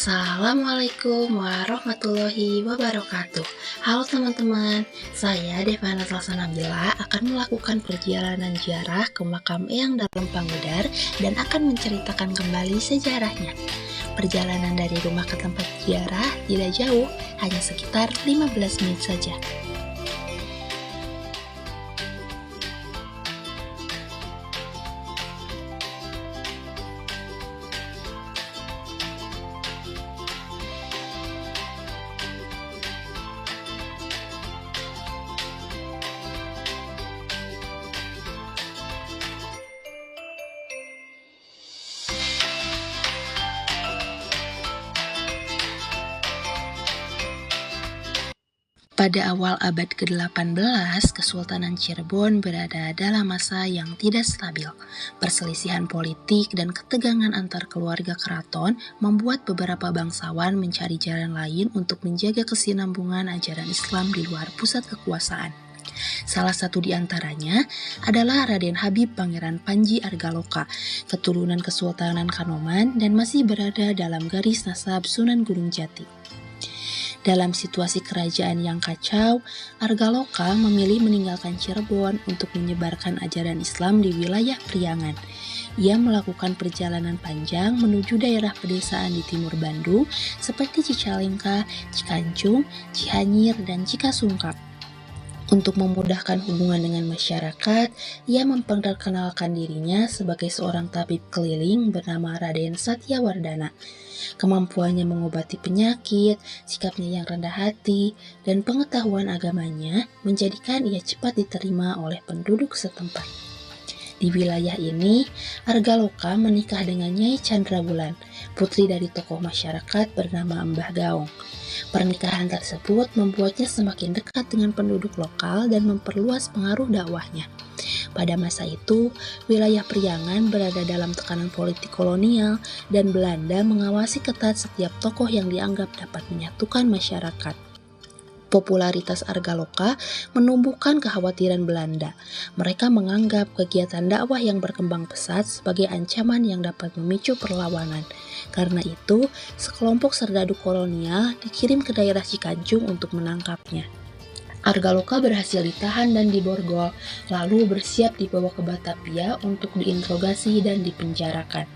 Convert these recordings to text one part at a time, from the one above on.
Assalamualaikum warahmatullahi wabarakatuh. Halo teman-teman, saya Devana Salsanabila akan melakukan perjalanan ziarah ke makam Eyang Dalam Pangudar dan akan menceritakan kembali sejarahnya. Perjalanan dari rumah ke tempat ziarah tidak jauh, hanya sekitar 15 menit saja. Pada awal abad ke-18, Kesultanan Cirebon berada dalam masa yang tidak stabil. Perselisihan politik dan ketegangan antar keluarga keraton membuat beberapa bangsawan mencari jalan lain untuk menjaga kesinambungan ajaran Islam di luar pusat kekuasaan. Salah satu di antaranya adalah Raden Habib Pangeran Panji Argaloka, keturunan Kesultanan Kanoman dan masih berada dalam garis nasab Sunan Gunung Jati. Dalam situasi kerajaan yang kacau, Argaloka memilih meninggalkan Cirebon untuk menyebarkan ajaran Islam di wilayah Priangan. Ia melakukan perjalanan panjang menuju daerah pedesaan di timur Bandung seperti Cicalengka, Cikancung, Cianyir, dan Cikasungkap. Untuk memudahkan hubungan dengan masyarakat, ia memperkenalkan dirinya sebagai seorang tabib keliling bernama Raden Satyawardana. Kemampuannya mengobati penyakit, sikapnya yang rendah hati, dan pengetahuan agamanya menjadikan ia cepat diterima oleh penduduk setempat. Di wilayah ini, Argaloka menikah dengan Nyai Candrabulan, putri dari tokoh masyarakat bernama Mbah Gaong. Pernikahan tersebut membuatnya semakin dekat dengan penduduk lokal dan memperluas pengaruh dakwahnya. Pada masa itu, wilayah Priangan berada dalam tekanan politik kolonial dan Belanda mengawasi ketat setiap tokoh yang dianggap dapat menyatukan masyarakat. Popularitas Argaloka menumbuhkan kekhawatiran Belanda. Mereka menganggap kegiatan dakwah yang berkembang pesat sebagai ancaman yang dapat memicu perlawanan. Karena itu, sekelompok serdadu kolonial dikirim ke daerah Cikancung untuk menangkapnya. Argaloka berhasil ditahan dan diborgol, lalu bersiap dibawa ke Batavia untuk diinterogasi dan dipenjarakan.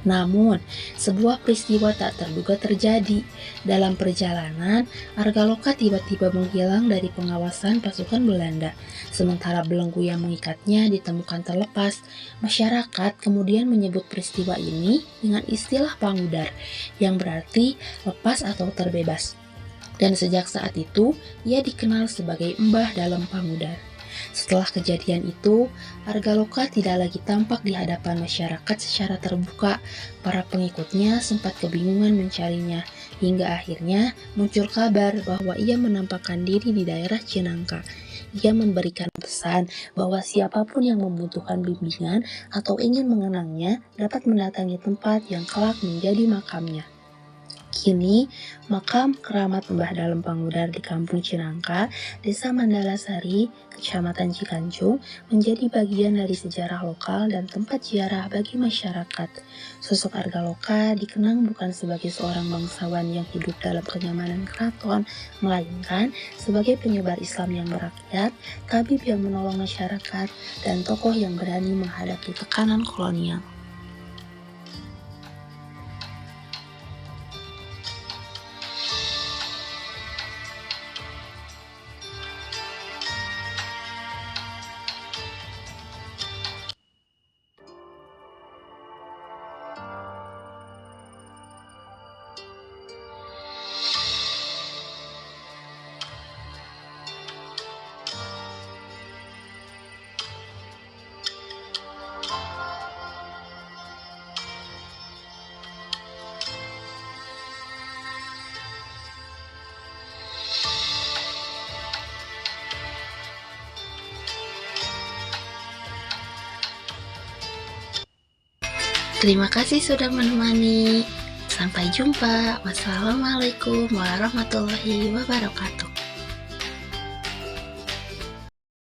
Namun, sebuah peristiwa tak terduga terjadi. Dalam perjalanan, Argaloka tiba-tiba menghilang dari pengawasan pasukan Belanda. Sementara belenggu yang mengikatnya ditemukan terlepas. Masyarakat kemudian menyebut peristiwa ini dengan istilah pangudar, yang berarti lepas atau terbebas. Dan sejak saat itu, ia dikenal sebagai Mbah Dalam Pangudar. Setelah kejadian itu, Argaloka tidak lagi tampak di hadapan masyarakat secara terbuka. Para pengikutnya sempat kebingungan mencarinya, hingga akhirnya muncul kabar bahwa ia menampakkan diri di daerah Cinangka. Ia memberikan pesan bahwa siapapun yang membutuhkan bimbingan atau ingin mengenangnya dapat mendatangi tempat yang kelak menjadi makamnya. Kini, makam keramat Mbah Dalam Pangudar di Kampung Cinangka, Desa Mandalasari, Kecamatan Cikancung, menjadi bagian dari sejarah lokal dan tempat ziarah bagi masyarakat. Sosok Argaloka dikenang bukan sebagai seorang bangsawan yang hidup dalam kenyamanan keraton, melainkan sebagai penyebar Islam yang merakyat, tabib yang menolong masyarakat, dan tokoh yang berani menghadapi tekanan kolonial. Terima kasih sudah menemani. Sampai jumpa. Wassalamualaikum warahmatullahi wabarakatuh.